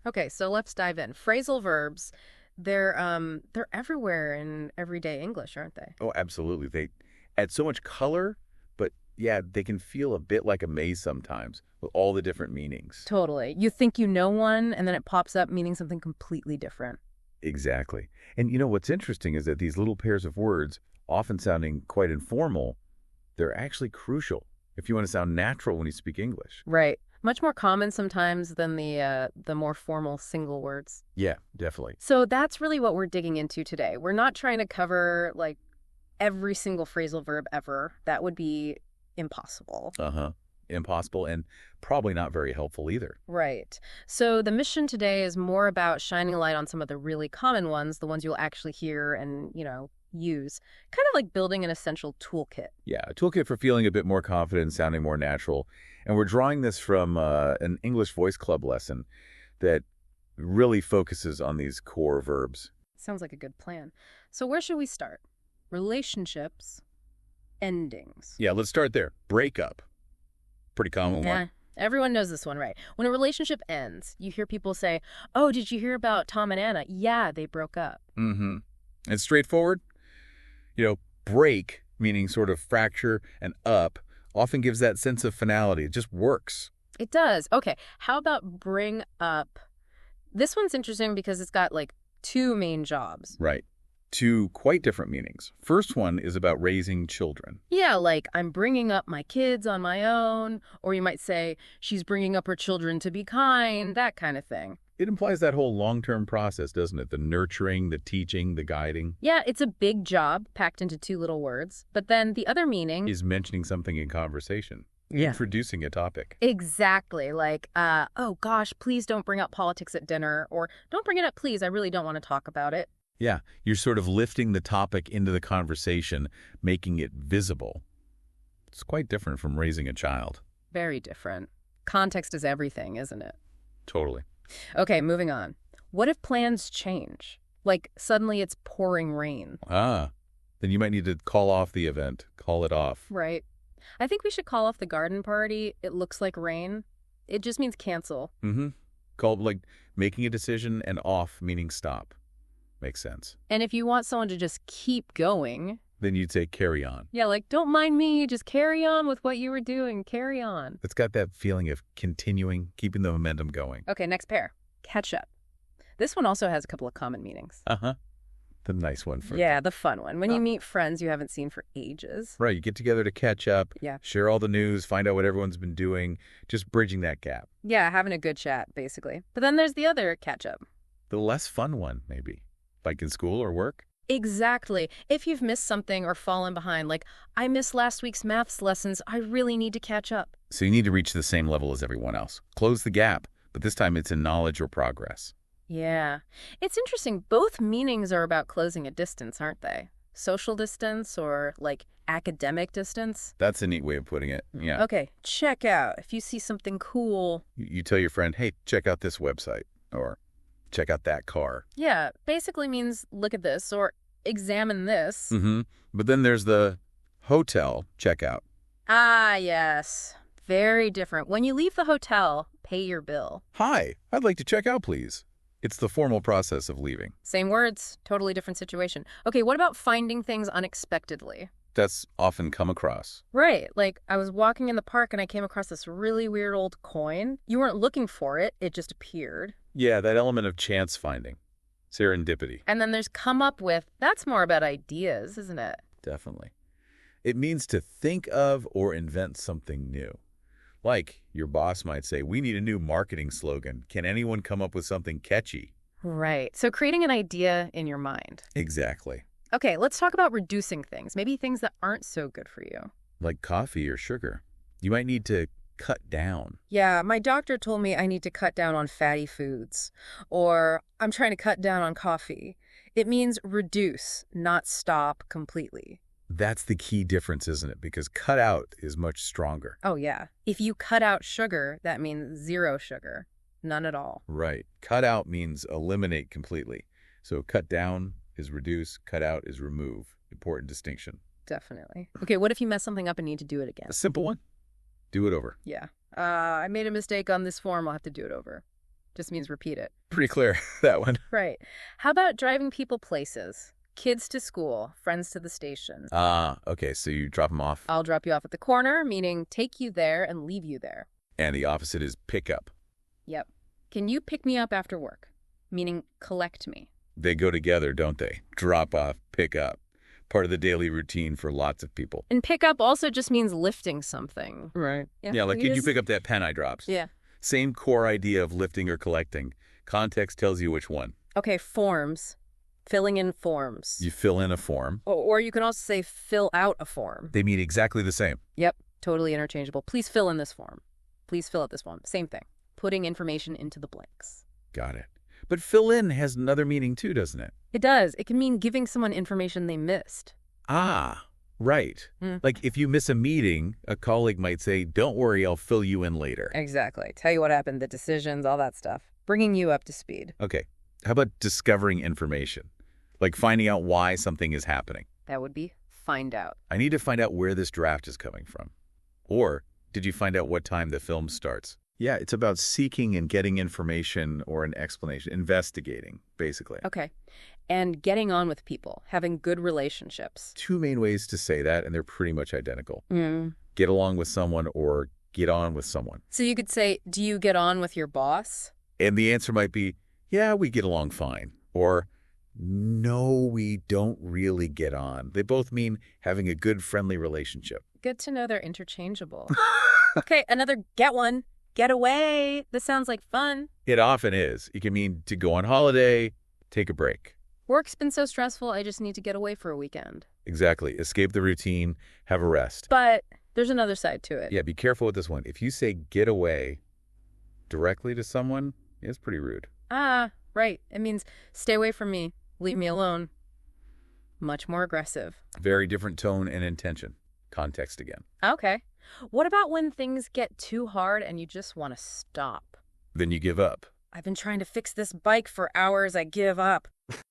Okay, so let's dive in. Phrasal verbs, they're everywhere in everyday English, aren't they? Oh, absolutely. They add so much color, but yeah, they can feel a bit like a maze sometimes with all the different meanings. Totally. You think you know one, and then it pops up meaning something completely different. Exactly. And you know what's interesting is that these little pairs of words, often sounding quite informal, they're actually crucial if you want to sound natural when you speak English. Right. Much more common sometimes than the more formal single words. Yeah, definitely. So that's really what we're digging into today. We're not trying to cover like every single phrasal verb ever. That would be impossible. Uh-huh. Impossible and probably not very helpful either. Right. So the mission today is more about shining a light on some of the really common ones, the ones you'll actually hear and, use. Kind of like building an essential toolkit. Yeah, a toolkit for feeling a bit more confident, sounding more natural. And we're drawing this from an English Voice Club lesson that really focuses on these core verbs. Sounds like a good plan. So where should we start? Relationships, endings. Yeah, let's start there. Breakup. Pretty common Yeah, one. everyone knows this one, right? When a relationship ends, you hear people say, "Oh, did you hear about Tom and Anna? Yeah, they broke up." Mm-hmm. It's straightforward. Break, meaning sort of fracture, and up, often gives that sense of finality. It just works. It does. Okay, how about bring up? This one's interesting because it's got like two main jobs. Right. Two quite different meanings. First one is about raising children. Yeah, like I'm bringing up my kids on my own, or you might say she's bringing up her children to be kind, that kind of thing. It implies that whole long-term process, doesn't it? The nurturing, the teaching, the guiding. Yeah, it's a big job packed into two little words. But then the other meaning Is mentioning something in conversation. Yeah. Introducing a topic. Exactly. Like, oh gosh, please don't bring up politics at dinner, or don't bring it up, please. I really don't want to talk about it. Yeah, you're sort of lifting the topic into the conversation, making it visible. It's quite different from raising a child. Very different. Context is everything, isn't it? Totally. Okay, moving on. What if plans change? Like, suddenly it's pouring rain. Then you might need to call off the event, call it off. Right. I think we should call off the garden party. It looks like rain. It just means cancel. Mm-hmm. Called like making a decision and off meaning stop. Makes sense. And if you want someone to just keep going, Then you'd say carry on. yeah, like, don't mind me, just carry on with what you were doing, carry on. It's got that feeling of continuing, keeping the momentum going. Okay, next pair. Catch up. This one also has a couple of common meanings. Uh-huh. The nice one for Yeah, the fun one. When you meet friends you haven't seen for ages. Right, you get together to catch up, Yeah. share all the news, find out what everyone's been doing, just bridging that gap. Yeah, having a good chat, basically. But then there's the other catch up. The less fun one, maybe. Like in school or work. Exactly. If you've missed something or fallen behind, like, I missed last week's maths lessons, I really need to catch up. So you need to reach the same level as everyone else. Close the gap, but this time it's in knowledge or progress. Yeah. It's interesting. Both meanings are about closing a distance, aren't they? Social distance or, like, academic distance. That's a neat way of putting it. Yeah. Okay, check out. If you see something cool. You tell your friend, hey, check out this website, or check out that car. Yeah, basically means look at this or examine this. Mm-hmm. But then there's the hotel checkout. Ah, yes. Very different. When you leave the hotel, pay your bill. Hi, I'd like to check out, please. It's the formal process of leaving. Same words, totally different situation. Okay, what about finding things unexpectedly? That's often come across. Right, like I was walking in the park and I came across this really weird old coin. You weren't looking for it, it just appeared. Yeah, that element of chance finding. Serendipity. And then there's come up with, that's more about ideas, isn't it? Definitely. It means to think of or invent something new. Like, your boss might say, we need a new marketing slogan. Can anyone come up with something catchy? Right, so creating an idea in your mind. Exactly. Okay, let's talk about reducing things, maybe things that aren't so good for you. Like coffee or sugar. You might need to cut down. Yeah, my doctor told me I need to cut down on fatty foods, or I'm trying to cut down on coffee. It means reduce, not stop completely. That's the key difference, isn't it? Because cut out is much stronger. Oh, yeah. If you cut out sugar, that means zero sugar. None at all. Right. Cut out means eliminate completely. So cut down is reduce, cut out is remove. Important distinction. Definitely. Okay, what if you mess something up and need to do it again? A simple one. Do it over. Yeah. I made a mistake on this form. I'll have to do it over. Just means repeat it. Pretty clear, that one. Right. How about driving people places? Kids to school, friends to the station. Ah, okay, so you drop them off. I'll drop you off at the corner, meaning take you there and leave you there. And the opposite is pick up. Yep. Can you pick me up after work? Meaning collect me. They go together, don't they? Drop off, pick up. Part of the daily routine for lots of people. And pick up also just means lifting something. Right. Yeah, like, could you pick up that pen I dropped? Yeah. Same core idea of lifting or collecting. Context tells you which one. Okay, forms. Filling in forms. You fill in a form. Or you can also say fill out a form. They mean exactly the same. Yep, totally interchangeable. Please fill in this form. Please fill out this form. Same thing. Putting information into the blanks. Got it. But fill in has another meaning too, doesn't it? It does. It can mean giving someone information they missed. Ah, right. Like if you miss a meeting, a colleague might say, don't worry, I'll fill you in later. Exactly. Tell you what happened, the decisions, all that stuff. Bringing you up to speed. Okay. How about discovering information? Like finding out why something is happening. That would be find out. I need to find out where this draft is coming from. Or did you find out what time the film starts? Yeah, it's about seeking and getting information or an explanation, investigating, basically. Okay. And getting on with people, having good relationships. Two main ways to say that, and they're pretty much identical. Mm. Get along with someone or get on with someone. So you could say, do you get on with your boss? And the answer might be, yeah, we get along fine. Or, no, we don't really get on. They both mean having a good, friendly relationship. Good to know they're interchangeable. Okay, another get one. Get away. This sounds like fun. It often is. It can mean to go on holiday, take a break. Work's been so stressful, I just need to get away for a weekend. Exactly. Escape the routine, have a rest. But there's another side to it. Yeah, be careful with this one. If you say get away directly to someone, it's pretty rude. Ah, right. It means stay away from me. Leave me alone. Much more aggressive. Very different tone and intention. Context again. Okay. What about when things get too hard and you just want to stop? Then you give up. I've been trying to fix this bike for hours. I give up.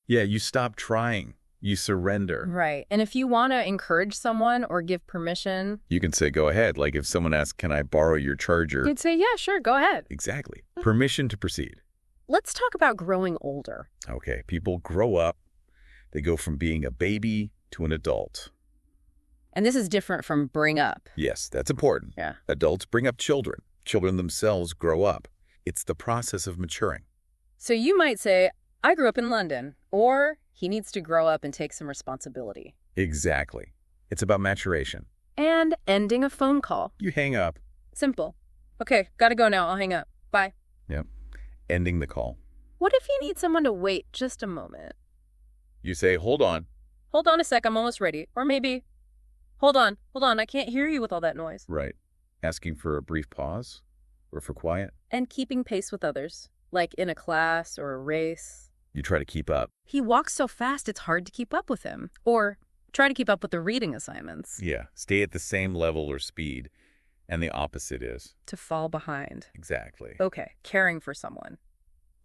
Yeah, you stop trying. You surrender. Right. And if you want to encourage someone or give permission, You can say go ahead. Like if someone asks, can I borrow your charger? you'd say, yeah, sure, go ahead. Exactly. Permission to proceed. Let's talk about growing older. Okay, people grow up. They go from being a baby to an adult. And this is different from bring up. Yes, that's important. Yeah. Adults bring up children. Children themselves grow up. It's the process of maturing. So you might say, I grew up in London, or he needs to grow up and take some responsibility. Exactly. It's about maturation. And ending a phone call. You hang up. Simple. Okay, gotta go now. I'll hang up. Bye. Yep. Ending the call. What if you need someone to wait just a moment? You say, hold on. Hold on a sec, I'm almost ready. Or maybe, hold on, I can't hear you with all that noise. Right. Asking for a brief pause or for quiet. And keeping pace with others, like in a class or a race. You try to keep up. He walks so fast it's hard to keep up with him. Or try to keep up with the reading assignments. Yeah. Stay at the same level or speed. And the opposite is. To fall behind. Exactly. Okay, caring for someone.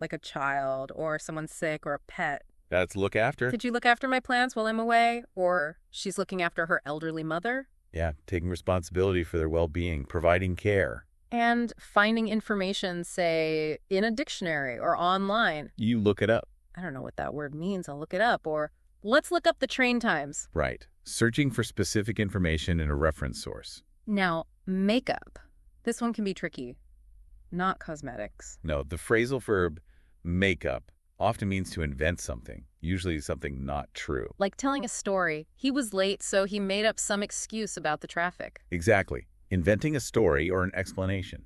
Like a child or someone sick or a pet. That's look after. Did you look after my plants while I'm away? Or she's looking after her elderly mother? Yeah, taking responsibility for their well-being, providing care. And finding information, say, in a dictionary or online. You look it up. I don't know what that word means. I'll look it up. Or let's look up the train times. Right. Searching for specific information in a reference source. Now, makeup. This one can be tricky. Not cosmetics. No, the phrasal verb make up often means to invent something, usually something not true. Like telling a story. He was late, so he made up some excuse about the traffic. Exactly. Inventing a story or an explanation.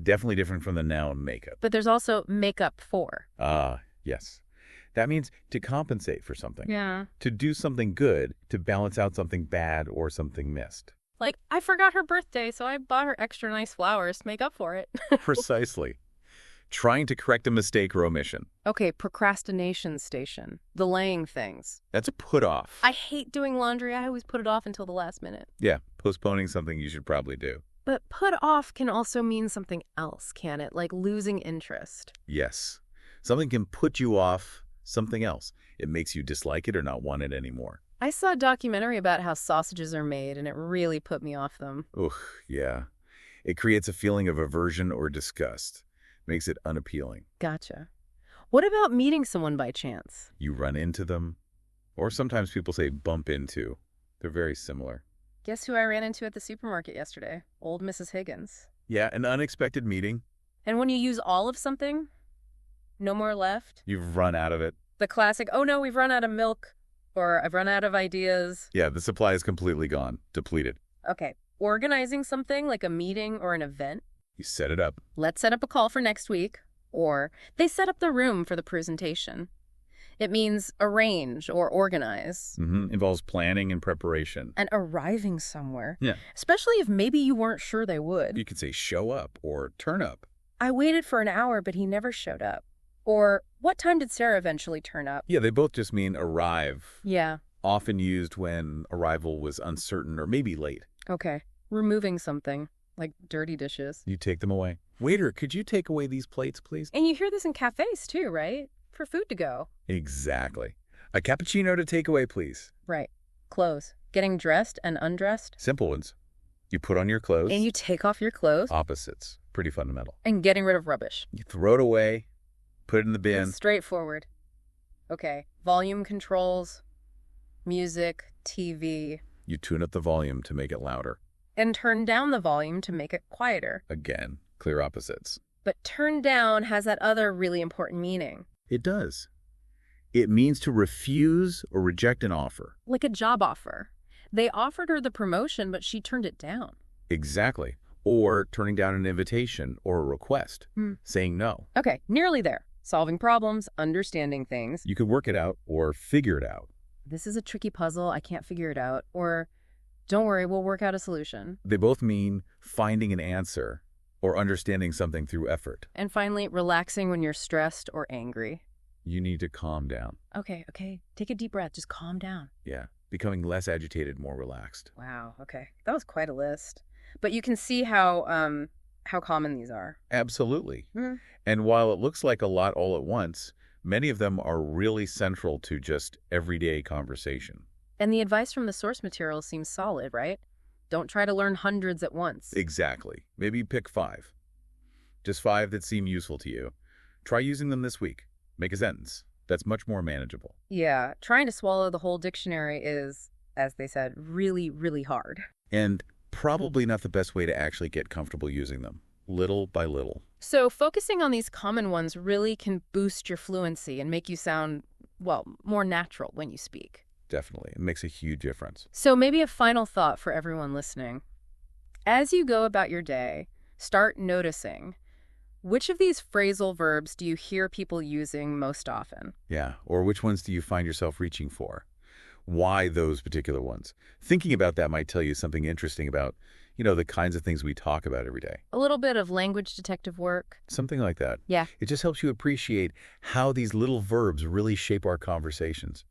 Definitely different from the noun make up. But there's also make up for. Ah, yes. That means to compensate for something. Yeah. To do something good, to balance out something bad or something missed. Like, I forgot her birthday, so I bought her extra nice flowers to make up for it. Precisely. Trying to correct a mistake or omission. Okay, procrastination station. Delaying things. That's a put off. I hate doing laundry. I always put it off until the last minute. Yeah, postponing something you should probably do. But put off can also mean something else, can it? Like losing interest. Yes. Something can put you off something else. It makes you dislike it or not want it anymore. I saw a documentary about how sausages are made, and it really put me off them. Ugh, yeah. It creates a feeling of aversion or disgust. makes it unappealing. Gotcha. What about meeting someone by chance? You run into them, or sometimes people say bump into. They're very similar. Guess who I ran into at the supermarket yesterday? Old Mrs. Higgins. Yeah, an unexpected meeting. And when you use all of something, no more left. You've run out of it. The classic, oh no, we've run out of milk, or I've run out of ideas. Yeah, the supply is completely gone, depleted. Okay, organizing something like a meeting or an event. You set it up. Let's set up a call for next week. Or they set up the room for the presentation. It means arrange or organize. Involves planning and preparation. And arriving somewhere. Yeah. Especially if maybe you weren't sure they would. You could say show up or turn up. I waited for an hour, but he never showed up. Or what time did Sarah eventually turn up? Yeah, they both just mean arrive. Yeah. Often used when arrival was uncertain or maybe late. Okay. Removing something, like dirty dishes. You take them away. Waiter, could you take away these plates, please? And you hear this in cafes too, right? For food to go. Exactly. A cappuccino to take away, please. Right. Clothes. Getting dressed and undressed. Simple ones. You put on your clothes. And you take off your clothes. Opposites. Pretty fundamental. And getting rid of rubbish. You throw it away, put it in the bin. It's straightforward. Okay. Volume controls, music, TV. You tune up the volume to make it louder. And turn down the volume to make it quieter. Again, clear opposites. But turn down has that other really important meaning. It does. It means to refuse or reject an offer. Like a job offer. They offered her the promotion, but she turned it down. Exactly. Or turning down an invitation or a request. Saying no. Okay, nearly there. Solving problems, understanding things. You could work it out or figure it out. This is a tricky puzzle. I can't figure it out. Or, don't worry, we'll work out a solution. They both mean finding an answer or understanding something through effort. And finally, relaxing when you're stressed or angry. You need to calm down. Okay. Take a deep breath. Just calm down. Yeah. Becoming less agitated, more relaxed. Wow. Okay. That was quite a list. But you can see how common these are. Absolutely. And while it looks like a lot all at once, many of them are really central to just everyday conversation. And the advice from the source material seems solid, right? Don't try to learn hundreds at once. Exactly. Maybe pick 5. Just 5 that seem useful to you. Try using them this week. Make a sentence. That's much more manageable. Yeah, trying to swallow the whole dictionary is, as they said, really, really hard. And probably not the best way to actually get comfortable using them, little by little. So focusing on these common ones really can boost your fluency and make you sound, well, more natural when you speak. Definitely. It makes a huge difference. So maybe a final thought for everyone listening. As you go about your day, start noticing which of these phrasal verbs do you hear people using most often? Yeah. Or which ones do you find yourself reaching for? Why those particular ones? Thinking about that might tell you something interesting about, the kinds of things we talk about every day. A little bit of language detective work. Something like that. Yeah. It just helps you appreciate how these little verbs really shape our conversations.